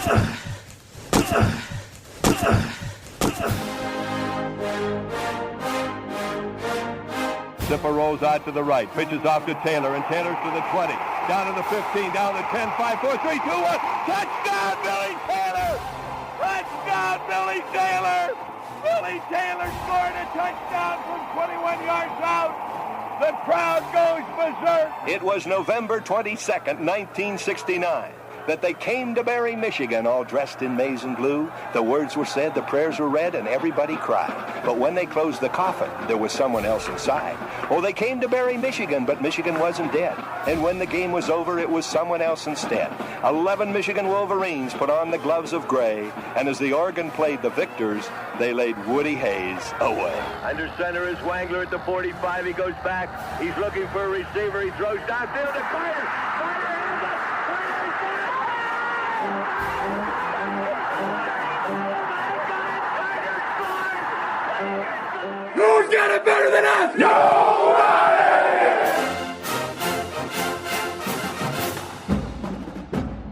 Zipper rolls out to the right, pitches off to Taylor, and Taylor's to the 20, down to the 15, down to 10, 5, 4, 3, 2, 1. Touchdown, Billy Taylor! Touchdown, Billy Taylor! Billy Taylor scored a touchdown from 21 yards out. The crowd goes berserk. It was November 22nd, 1969. That they came to Barry, Michigan, all dressed in maize and blue. The words were said, the prayers were read, and everybody cried. But when they closed the coffin, there was someone else inside. Oh, they came to Barry, Michigan, but Michigan wasn't dead. And when the game was over, it was someone else instead. 11 Michigan Wolverines put on the gloves of gray, and as the organ played the victors, they laid Woody Hayes away. Under center is Wangler at the 45. He goes back. He's looking for a receiver. He throws downfield to Carter. Who's got it better than us? Nobody!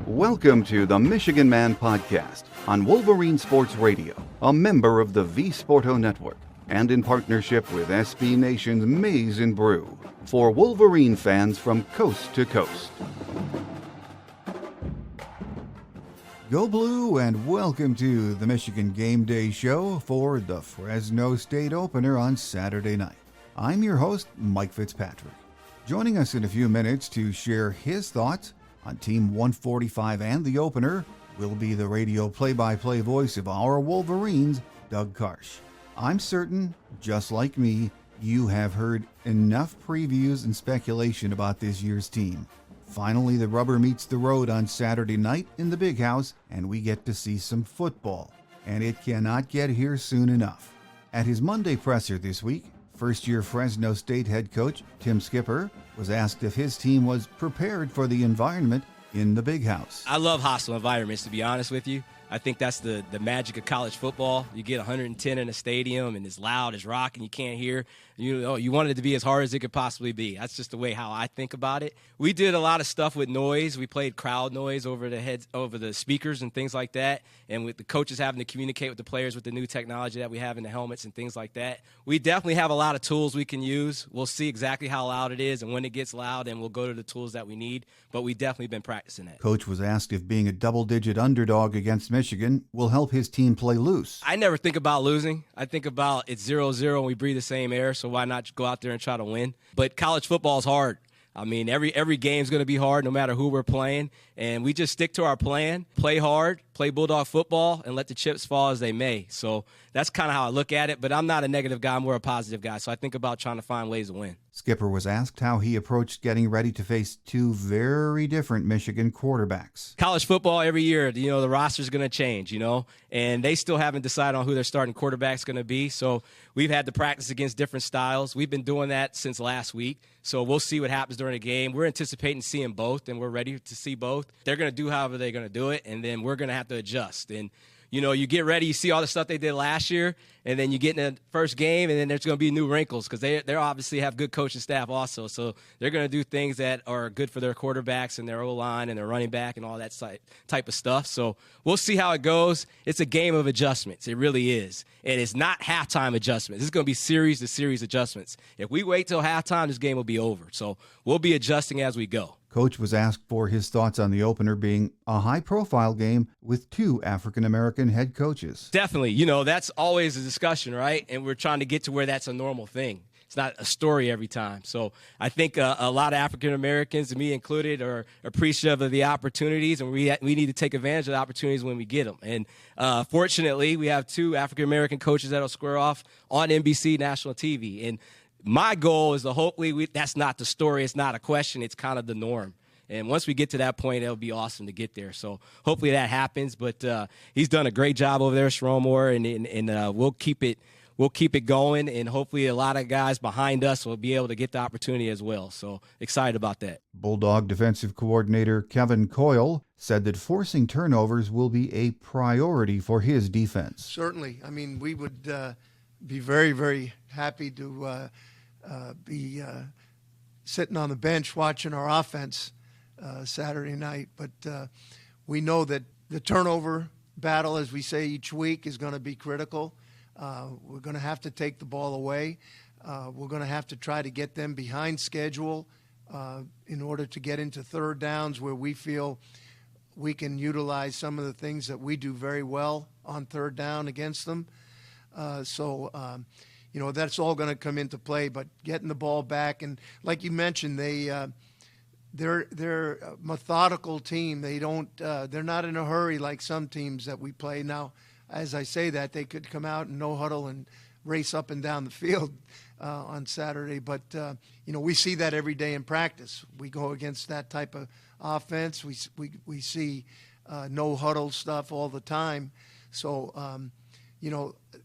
Welcome to the Michigan Man Podcast on Wolverine Sports Radio, a member of the V Sporto Network, and in partnership with SB Nation's Maize and Brew, for Wolverine fans from coast to coast. Go Blue, and welcome to the Michigan Game Day Show for the Fresno State opener on Saturday night. I'm your host, Mike Fitzpatrick. Joining us in a few minutes to share his thoughts on Team 145 and the opener will be the radio play-by-play voice of our Wolverines, Doug Karsch. I'm certain, just like me, you have heard enough previews and speculation about this year's team. Finally, the rubber meets the road on Saturday night in the Big House, and we get to see some football. And it cannot get here soon enough. At his Monday presser this week, first-year Fresno State head coach Tim Skipper was asked if his team was prepared for the environment in the Big House. I love hostile environments, to be honest with you. I think that's the magic of college football. You get 110 in a stadium, and it's loud, it's rocking, you can't hear. You want it to be as hard as it could possibly be. That's just the way how I think about it. We did a lot of stuff with noise. We played crowd noise over the speakers and things like that, and with the coaches having to communicate with the players with the new technology that we have in the helmets and things like that. We definitely have a lot of tools we can use. We'll see exactly how loud it is and when it gets loud, and we'll go to the tools that we need, but we've definitely been practicing that. Coach was asked if being a double-digit underdog against Michigan will help his team play loose. I never think about losing. I think about it's 0-0 and we breathe the same air, so why not go out there and try to win? But college football is hard. I mean, every game's going to be hard no matter who we're playing, and we just stick to our plan, play hard, play Bulldog football, and let the chips fall as they may. So that's kind of how I look at it, but I'm not a negative guy. I'm more a positive guy, so I think about trying to find ways to win. Skipper was asked how he approached getting ready to face two very different Michigan quarterbacks. College football every year, the roster's going to change, and they still haven't decided on who their starting quarterback's going to be. So we've had to practice against different styles. We've been doing that since last week. So we'll see what happens during the game. We're anticipating seeing both, and we're ready to see both. They're going to do however they're going to do it, and then we're going to have to adjust. And you get ready, you see all the stuff they did last year, and then you get in the first game, and then there's going to be new wrinkles because they obviously have good coaching staff also. So they're going to do things that are good for their quarterbacks and their O-line and their running back and all that type of stuff. So we'll see how it goes. It's a game of adjustments. It really is. And it's not halftime adjustments. This is going to be series-to-series adjustments. If we wait till halftime, this game will be over. So we'll be adjusting as we go. Coach was asked for his thoughts on the opener being a high-profile game with two African-American head coaches. Definitely. That's always a discussion, right? And we're trying to get to where that's a normal thing. It's not a story every time. So I think a lot of African-Americans, me included, are appreciative of the opportunities, and we need to take advantage of the opportunities when we get them. And fortunately, we have two African-American coaches that will square off on NBC national TV. And my goal is to hopefully that's not the story. It's not a question. It's kind of the norm. And once we get to that point, it'll be awesome to get there. So hopefully that happens. But he's done a great job over there, Stromore, and we'll keep it going. And hopefully a lot of guys behind us will be able to get the opportunity as well. So excited about that. Bulldog defensive coordinator Kevin Coyle said that forcing turnovers will be a priority for his defense. Certainly. I mean, we would be very, very happy to be sitting on the bench watching our offense Saturday night. But we know that The turnover battle, as we say each week, is going to be critical. We're going to have to take the ball away. We're going to have to try to get them behind schedule in order to get into third downs where we feel we can utilize some of the things that we do very well on third down against them. That's all going to come into play. But getting the ball back, and like you mentioned, they're a methodical team. They're not in a hurry like some teams that we play. Now, as I say that, they could come out and no huddle and race up and down the field on Saturday. But, we see that every day in practice. We go against that type of offense. We see no huddle stuff all the time. So,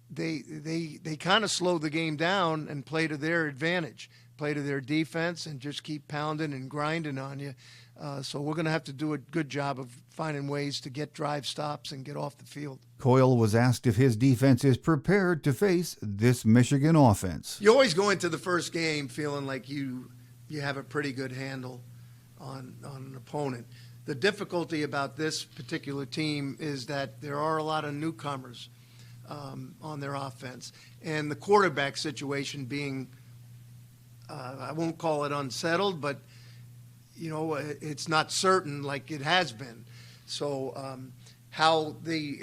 they kind of slow the game down and play to their advantage, play to their defense, and just keep pounding and grinding on you. So we're going to have to do a good job of finding ways to get drive stops and get off the field. Coyle was asked if his defense is prepared to face this Michigan offense. You always go into the first game feeling like you have a pretty good handle on an opponent. The difficulty about this particular team is that there are a lot of newcomers on their offense, and the quarterback situation being, I won't call it unsettled, but it's not certain like it has been. So how they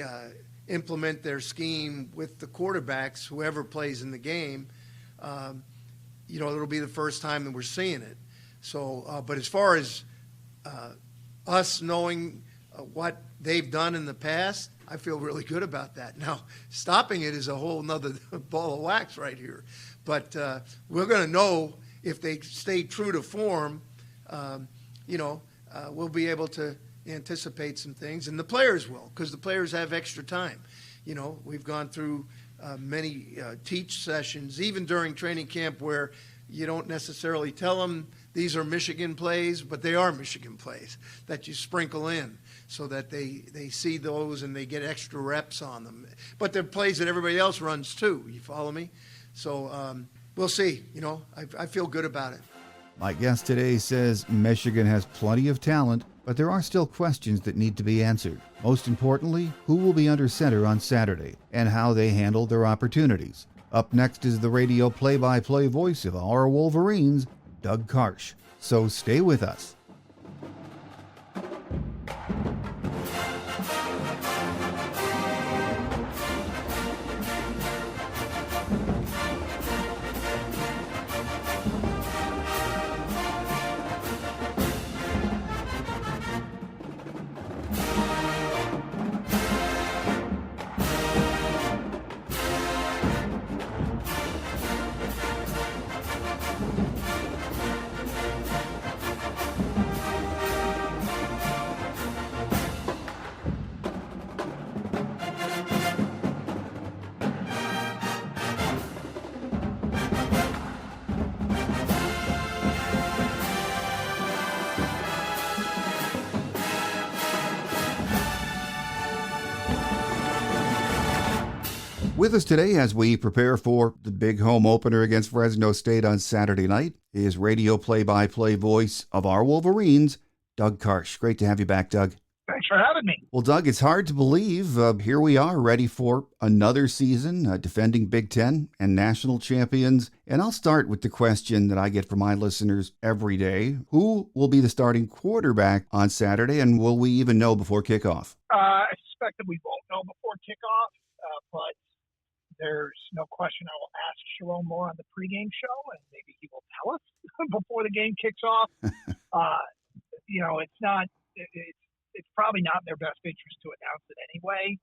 implement their scheme with the quarterbacks, whoever plays in the game, it'll be the first time that we're seeing it. So, but as far as us knowing what they've done in the past, I feel really good about that. Now, stopping it is a whole nother ball of wax right here. But we're going to know if they stay true to form, we'll be able to anticipate some things. And the players will, because the players have extra time. We've gone through many teach sessions, even during training camp, where you don't necessarily tell them these are Michigan plays, but they are Michigan plays that you sprinkle in so that they see those and they get extra reps on them. But they're plays that everybody else runs too. You follow me? So we'll see. I feel good about it. My guest today says Michigan has plenty of talent, but there are still questions that need to be answered. Most importantly, who will be under center on Saturday and how they handle their opportunities. Up next is the radio play-by-play voice of our Wolverines, Doug Karsch. So stay with us. With us today as we prepare for the big home opener against Fresno State on Saturday night is radio play-by-play voice of our Wolverines, Doug Karsch. Great to have you back, Doug. Thanks for having me. Well, Doug, it's hard to believe here we are ready for another season, defending Big Ten and national champions. And I'll start with the question that I get from my listeners every day. Who will be the starting quarterback on Saturday, and will we even know before kickoff? I suspect that we won't know before kickoff, but there's no question I will ask Sharon Moore on the pregame show, and maybe he will tell us before the game kicks off. It's probably not in their best interest to announce it anyway.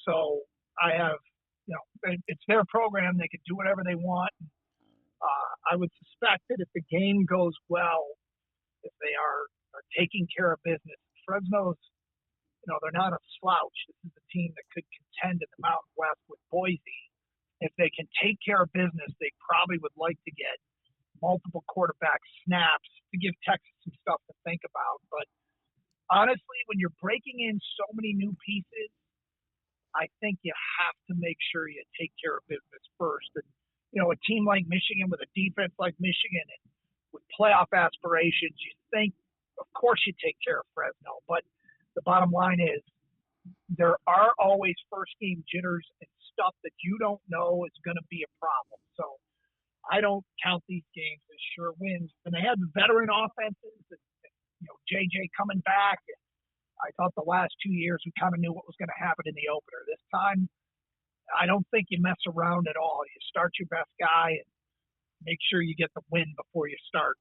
So I have, it's their program. They can do whatever they want. I would suspect that if the game goes well, if they are taking care of business, Fresno's, they're not a slouch. This is a team that could contend in the Mountain West with Boise. If they can take care of business, they probably would like to get multiple quarterback snaps to give Texas some stuff to think about. But honestly, when you're breaking in so many new pieces, I think you have to make sure you take care of business first. And, a team like Michigan with a defense like Michigan and with playoff aspirations, you think, of course, you take care of Fresno. But the bottom line is there are always first game jitters and stuff that you don't know is going to be a problem. So I don't count these games as sure wins. And they had veteran offenses, and, JJ coming back. I thought the last 2 years we kind of knew what was going to happen in the opener. This time, I don't think you mess around at all. You start your best guy and make sure you get the win before you start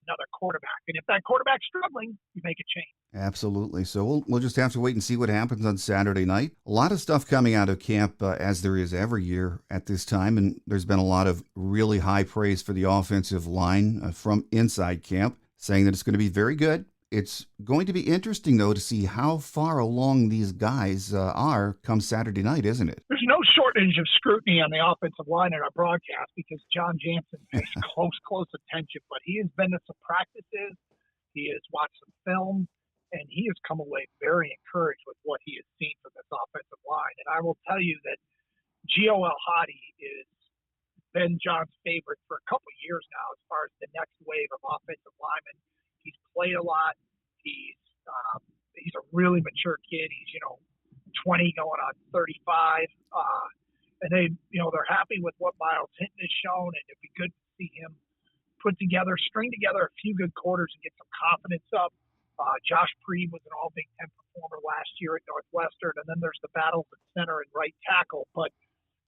another quarterback. And if that quarterback's struggling, you make a change. Absolutely. So we'll just have to wait and see what happens on Saturday night. A lot of stuff coming out of camp, as there is every year at this time, and there's been a lot of really high praise for the offensive line from inside camp, saying that it's going to be very good. It's going to be interesting, though, to see how far along these guys are come Saturday night, isn't it? There's no shortage of scrutiny on the offensive line in our broadcast because John Jansen pays close attention, but he has been to some practices, he has watched some film, and he has come away very encouraged with what he has seen from this offensive line. And I will tell you that Gio El-Hadi has been John's favorite for a couple of years now as far as the next wave of offensive linemen. He's played a lot. He's a really mature kid. He's 20 going on 35, and they're happy with what Miles Hinton has shown, and it'd be good to see him string together a few good quarters and get some confidence up. Josh Preeb was an All Big Ten performer last year at Northwestern, and then there's the battles at center and right tackle. But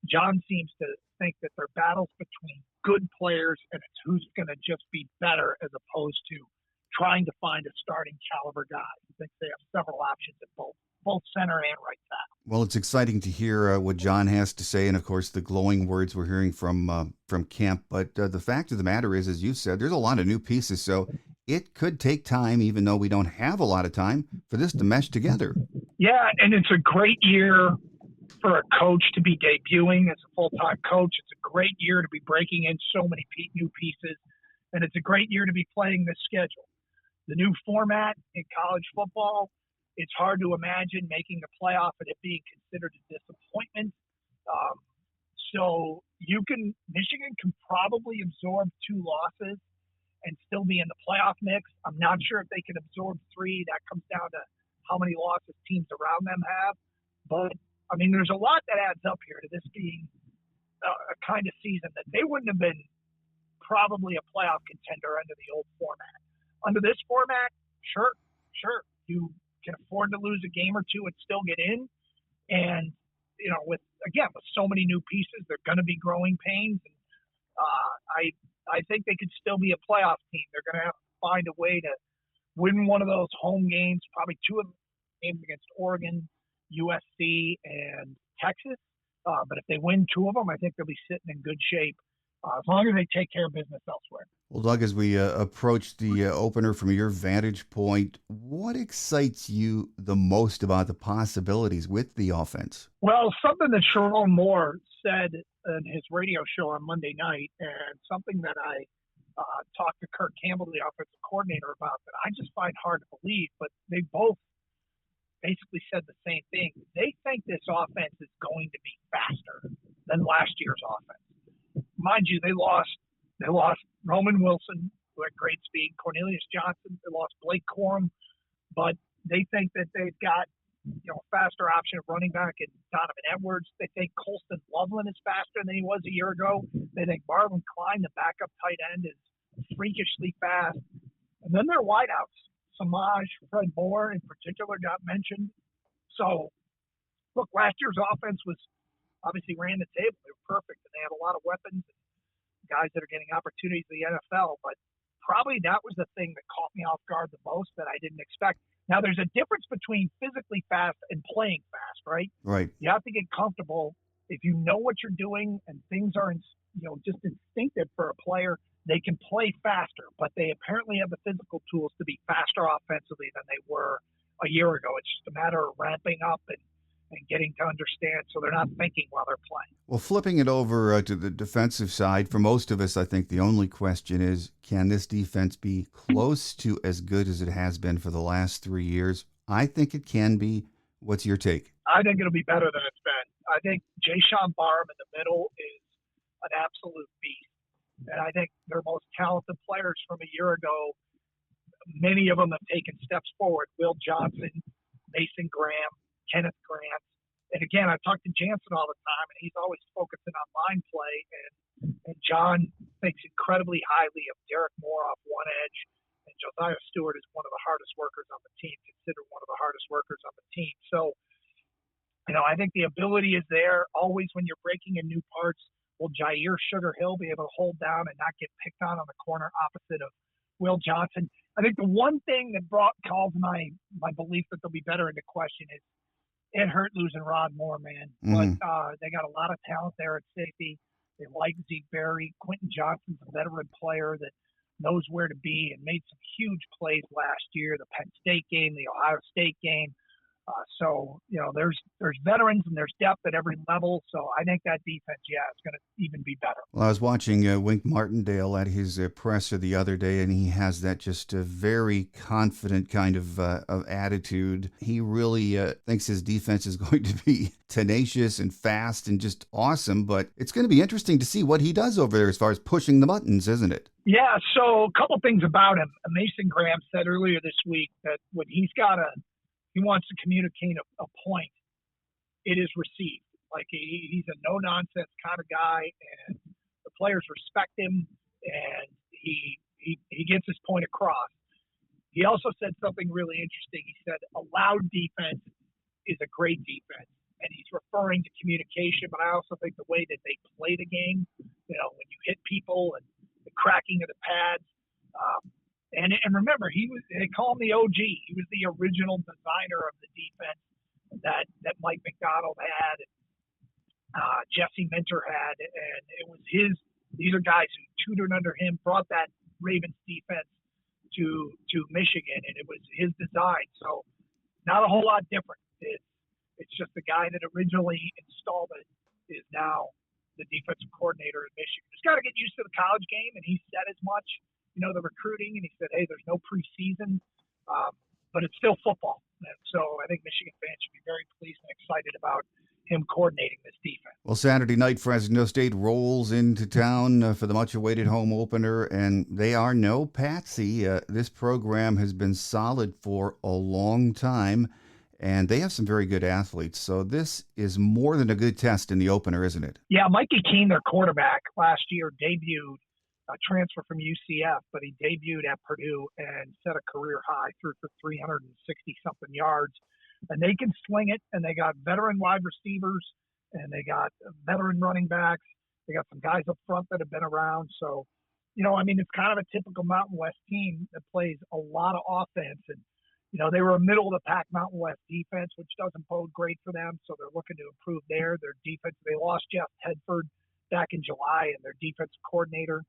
John seems to think that they're battles between good players, and it's who's going to just be better as opposed to trying to find a starting caliber guy. I think they have several options at both center and right tackle. Well, it's exciting to hear what John has to say, and of course the glowing words we're hearing from camp. But the fact of the matter is, as you said, there's a lot of new pieces, so it could take time, even though we don't have a lot of time, for this to mesh together. Yeah, and it's a great year for a coach to be debuting as a full-time coach. It's a great year to be breaking in so many new pieces, and it's a great year to be playing this schedule. The new format in college football, it's hard to imagine making the playoff and it being considered a disappointment. So Michigan can probably absorb 2 losses and still be in the playoff mix. I'm not sure if they can absorb 3. That comes down to how many losses teams around them have. But, there's a lot that adds up here to this being a kind of season that they wouldn't have been probably a playoff contender under the old format. Under this format, sure, you can afford to lose a game or 2 and still get in. And, with so many new pieces, they're going to be growing pains. And, I think they could still be a playoff team. They're going to have to find a way to win one of those home games, probably 2 of the games against Oregon, USC, and Texas. But if they win 2 of them, I think they'll be sitting in good shape as long as they take care of business elsewhere. Well, Doug, as we approach the opener from your vantage point, what excites you the most about the possibilities with the offense? Well, something that Sharon Moore said in his radio show on Monday night, and something that I talked to Kirk Campbell, the offensive coordinator, about that I just find hard to believe, but they both basically said the same thing. They think this offense is going to be faster than last year's offense. Mind you, they lost Roman Wilson, who had great speed, Cornelius Johnson, they lost Blake Corum, but they think that they've got a faster option of running back in Donovan Edwards. They think Colston Loveland is faster than he was a year ago. They think Marlon Klein, the backup tight end, is freakishly fast. And then their wideouts, Samaj, Fred Moore in particular, got mentioned. So, look, last year's offense was obviously ran the table. They were perfect, and they have a lot of weapons and guys that are getting opportunities in the NFL. But probably that was the thing that caught me off guard the most that I didn't expect. Now, there's a difference between physically fast and playing fast, right? Right. You have to get comfortable. If you know what you're doing and things are, just instinctive for a player, they can play faster. But they apparently have the physical tools to be faster offensively than they were a year ago. It's just a matter of ramping up and getting to understand so they're not thinking while they're playing. Well, flipping it over to the defensive side, for most of us, I think the only question is, can this defense be close to as good as it has been for the last 3 years? I think it can be. What's your take? I think it'll be better than it's been. I think Jayshawn Barham in the middle is an absolute beast. And I think their most talented players from a year ago, many of them have taken steps forward. Will Johnson, Mason Graham, Kenneth Grant. And again, I talk to Jansen all the time, and he's always focusing on line play. And John thinks incredibly highly of Derek Moore off one edge. And Josiah Stewart is one of the hardest workers on the team, considered one of the hardest workers on the team. So, I think the ability is there. Always when you're breaking in new parts, will Jair Sugar Hill be able to hold down and not get picked on the corner opposite of Will Johnson? I think the one thing that calls my belief that they'll be better into question is it hurt losing Rod Moore, man. Mm-hmm. But they got a lot of talent there at safety. They like Zeke Berry. Quentin Johnson's a veteran player that knows where to be and made some huge plays last year, the Penn State game, the Ohio State game. So, there's veterans and there's depth at every level. So I think that defense, is going to even be better. Well, I was watching Wink Martindale at his presser the other day, and he has that just a very confident kind of attitude. He really thinks his defense is going to be tenacious and fast and just awesome. But it's going to be interesting to see what he does over there as far as pushing the buttons, isn't it? Yeah. So a couple things about him. Mason Graham said earlier this week that when he wants to communicate a point, it is received. Like he's a no-nonsense kind of guy, and the players respect him, and he gets his point across. He also said something really interesting. He said a loud defense is a great defense, and he's referring to communication, but I also think the way that they play the game, when you hit people and the cracking of the pads, and remember, they call him the OG. He was the original designer of the defense that Mike McDonald had, and Jesse Minter had, and it was these are guys who tutored under him, brought that Ravens defense to Michigan, and it was his design. So not a whole lot different. It's just the guy that originally installed it is now the defensive coordinator in Michigan. He's got to get used to the college game, and he said as much. The recruiting, and he said, hey, there's no preseason, but it's still football. And so I think Michigan fans should be very pleased and excited about him coordinating this defense. Well, Saturday night, Fresno State rolls into town for the much-awaited home opener, and they are no patsy. This program has been solid for a long time, and they have some very good athletes. So this is more than a good test in the opener, isn't it? Yeah, Mikey Keene, their quarterback, last year debuted a transfer from UCF, but he debuted at Purdue and set a career high, threw for 360-something yards. And they can sling it, and they got veteran wide receivers, and they got veteran running backs. They got some guys up front that have been around. So, it's kind of a typical Mountain West team that plays a lot of offense. And, they were a middle-of-the-pack Mountain West defense, which doesn't bode great for them. So they're looking to improve their defense. They lost Jeff Tedford back in July, and their defensive coordinator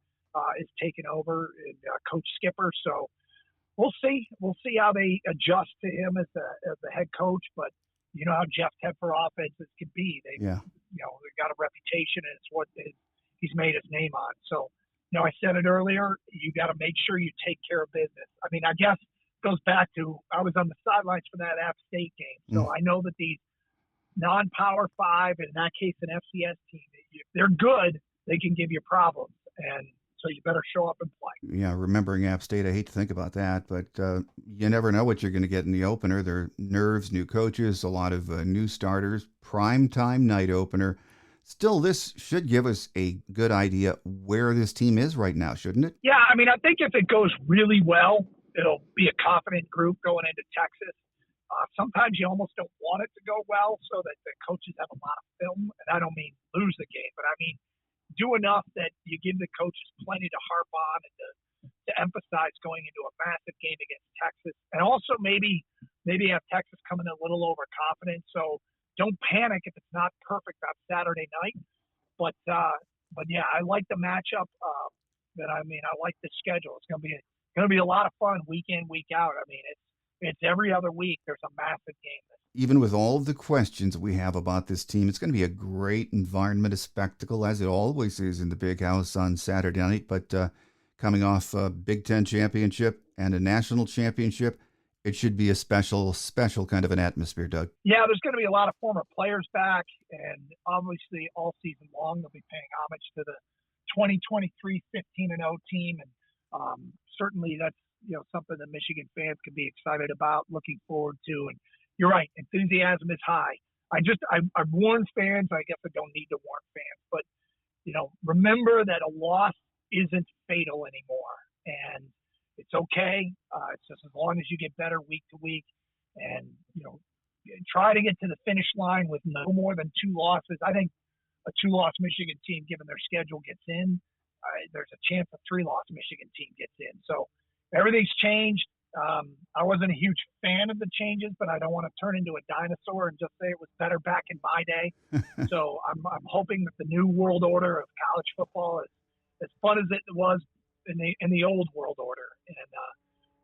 is taken over, and Coach Skipper. So we'll see. We'll see how they adjust to him as the head coach. But you know how Jeff Tedford offenses can be. They've got a reputation, and it's what he's made his name on. So, I said it earlier. You got to make sure you take care of business. I mean, I guess it goes back to I was on the sidelines for that App State game, so I know that these non-Power 5, and in that case an FCS team, if they're good, they can give you problems, and so you better show up and play. Yeah, remembering App State, I hate to think about that, but you never know what you're going to get in the opener. There are nerves, new coaches, a lot of new starters, primetime night opener. Still, this should give us a good idea where this team is right now, shouldn't it? Yeah, I mean, I think if it goes really well, it'll be a confident group going into Texas. Sometimes you almost don't want it to go well so that the coaches have a lot of film. And I don't mean lose the game, but I mean do enough that you give the coaches plenty to harp on and to emphasize going into a massive game against Texas. And also maybe have Texas come in a little overconfident. So don't panic if it's not perfect on Saturday night. But yeah, I like the matchup. I like the schedule. It's going to be a lot of fun week in, week out. I mean, it's every other week. There's a massive game. Even with all of the questions we have about this team, it's going to be a great environment, a spectacle, as it always is in the Big House on Saturday night. But coming off a Big Ten championship and a national championship, it should be a special kind of an atmosphere, Doug. Yeah, there's going to be a lot of former players back, and obviously all season long they'll be paying homage to the 2023 15-0 team, and certainly that's something that Michigan fans can be excited about, looking forward to. And you're right. Enthusiasm is high. I warn fans. I guess I don't need to warn fans, but remember that a loss isn't fatal anymore, and it's okay. It's just as long as you get better week to week, and try to get to the finish line with no more than 2 losses. I think a 2-loss Michigan team, given their schedule, gets in. There's a chance a 3-loss Michigan team gets in. So everything's changed. I wasn't a huge fan of the changes, but I don't want to turn into a dinosaur and just say it was better back in my day. So I'm hoping that the new world order of college football is as fun as it was in the old world order, and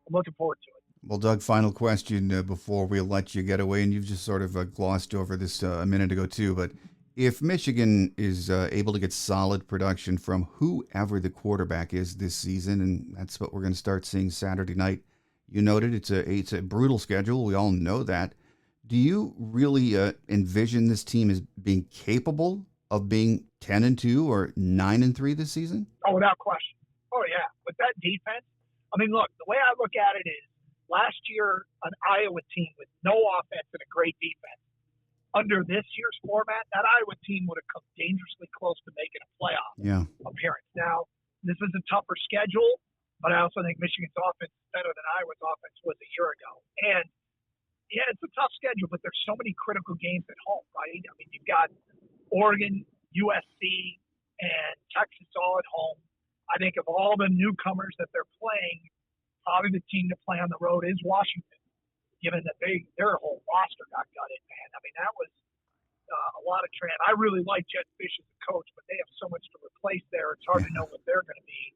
I'm looking forward to it. Well, Doug, final question before we let you get away, and you've just sort of glossed over this a minute ago too, but if Michigan is able to get solid production from whoever the quarterback is this season, and that's what we're going to start seeing Saturday night, you noted it's a brutal schedule. We all know that. Do you really envision this team as being capable of being 10-2 or 9-3 this season? Oh, without question. Oh, yeah. With that defense, I mean, look, the way I look at it is last year an Iowa team with no offense and a great defense. Under this year's format, that Iowa team would have come dangerously close to making a playoff appearance. Now, this is a tougher schedule, but I also think Michigan's offense is better than Iowa's offense was a year ago. And, yeah, it's a tough schedule, but there's so many critical games at home, right? I mean, you've got Oregon, USC, and Texas all at home. I think of all the newcomers that they're playing, probably the team to play on the road is Washington, given that their whole roster got gutted, man. I mean, that was a lot of trend. I really like Jed Fish as a coach, but they have so much to replace there. It's hard to know what they're going to be.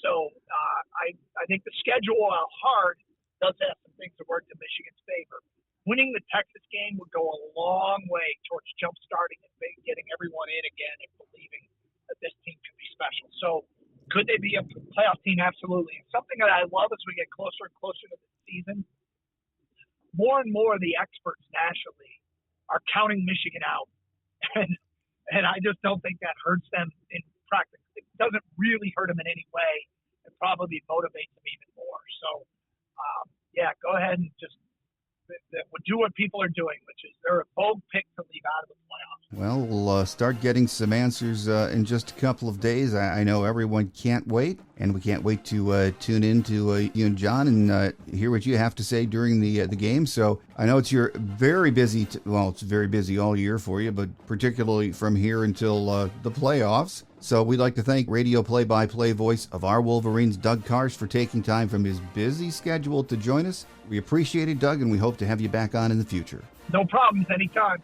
So I think the schedule, while hard, does have some things that work in Michigan's favor. Winning the Texas game would go a long way towards jump-starting and getting everyone in again and believing that this team can be special. So could they be a playoff team? Absolutely. And something that I love as we get closer and closer to the season, more and more of the experts nationally are counting Michigan out. And I just don't think that hurts them in practice. It doesn't really hurt them in any way. It probably motivates them even more. So, go ahead and just do what people are doing, which is they're a bold pick to leave out of the playoffs. Well, we'll start getting some answers in just a couple of days. I know everyone can't wait, and we can't wait to tune in to you and John and hear what you have to say during the game. So I know it's your very busy, it's very busy all year for you, but particularly from here until the playoffs. So we'd like to thank radio play-by-play voice of our Wolverines, Doug Karsch, for taking time from his busy schedule to join us. We appreciate it, Doug, and we hope to have you back on in the future. No problems, anytime.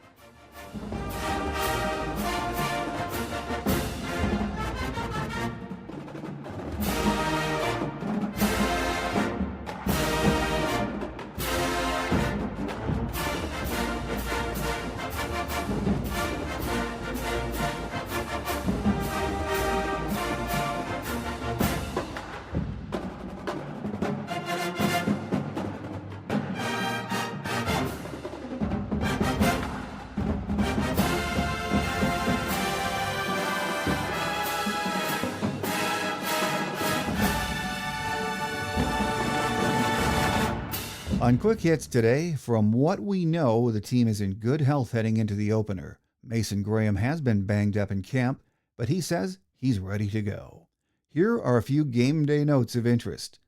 On Quick Hits today, from what we know, the team is in good health heading into the opener. Mason Graham has been banged up in camp, but he says he's ready to go. Here are a few game day notes of interest.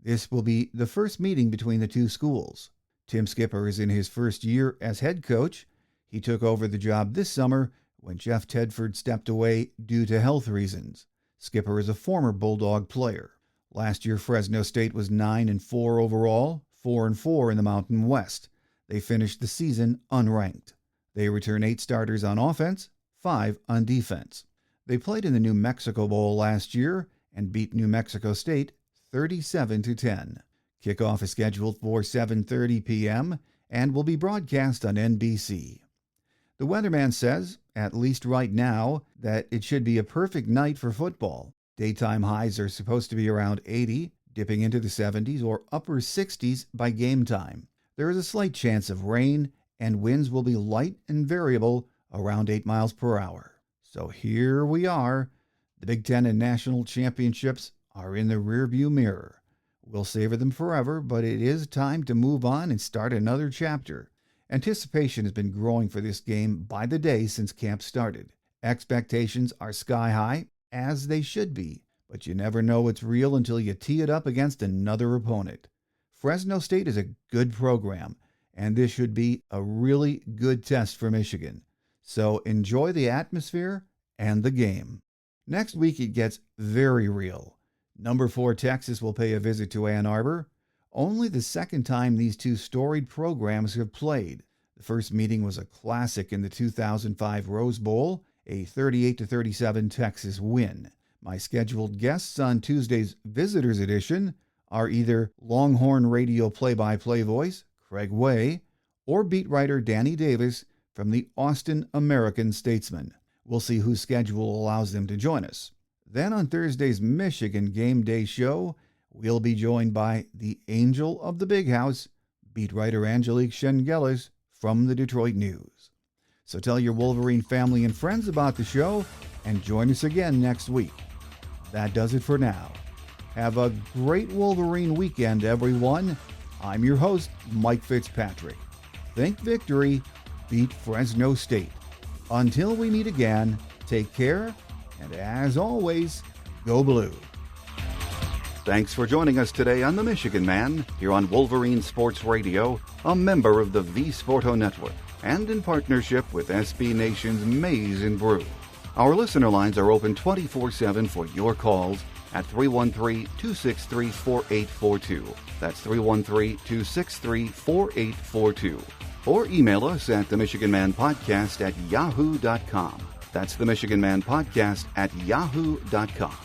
This will be the first meeting between the two schools. Tim Skipper is in his first year as head coach. He took over the job this summer when Jeff Tedford stepped away due to health reasons. Skipper is a former Bulldog player. Last year, Fresno State was 9-4 overall, 4-4 in the Mountain West. They finished the season unranked. They return 8 starters on offense, 5 on defense. They played in the New Mexico Bowl last year and beat New Mexico State 37-10. Kickoff is scheduled for 7:30 p.m. and will be broadcast on NBC. The weatherman says, at least right now, that it should be a perfect night for football. Daytime highs are supposed to be around 80, dipping into the 70s or upper 60s by game time. There is a slight chance of rain, and winds will be light and variable around 8 miles per hour. So here we are. The Big Ten and national championships are in the rearview mirror. We'll savor them forever, but it is time to move on and start another chapter. Anticipation has been growing for this game by the day since camp started. Expectations are sky high, as they should be, but you never know it's real until you tee it up against another opponent. Fresno State is a good program, and this should be a really good test for Michigan. So enjoy the atmosphere and the game. Next week it gets very real. Number 4 Texas will pay a visit to Ann Arbor. Only the second time these two storied programs have played. The first meeting was a classic in the 2005 Rose Bowl, a 38-37 Texas win. My scheduled guests on Tuesday's Visitors Edition are either Longhorn Radio play-by-play voice Craig Way or beat writer Danny Davis from the Austin American-Statesman. We'll see whose schedule allows them to join us. Then on Thursday's Michigan Game Day show, we'll be joined by the Angel of the Big House, beat writer Angelique Schengelis from the Detroit News. So tell your Wolverine family and friends about the show and join us again next week. That does it for now. Have a great Wolverine weekend, everyone. I'm your host, Mike Fitzpatrick. Think victory, beat Fresno State. Until we meet again, take care, and as always, go blue. Thanks for joining us today on The Michigan Man, here on Wolverine Sports Radio, a member of the V Sporto Network, and in partnership with SB Nation's Maize and Brew. Our listener lines are open 24/7 for your calls at 313-263-4842. That's 313-263-4842. Or email us at themichiganmanpodcast@yahoo.com. That's themichiganmanpodcast@yahoo.com.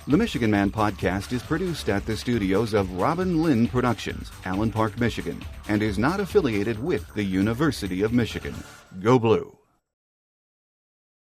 The Michigan Man Podcast is produced at the studios of Robin Lynn Productions, Allen Park, Michigan, and is not affiliated with the University of Michigan. Go Blue!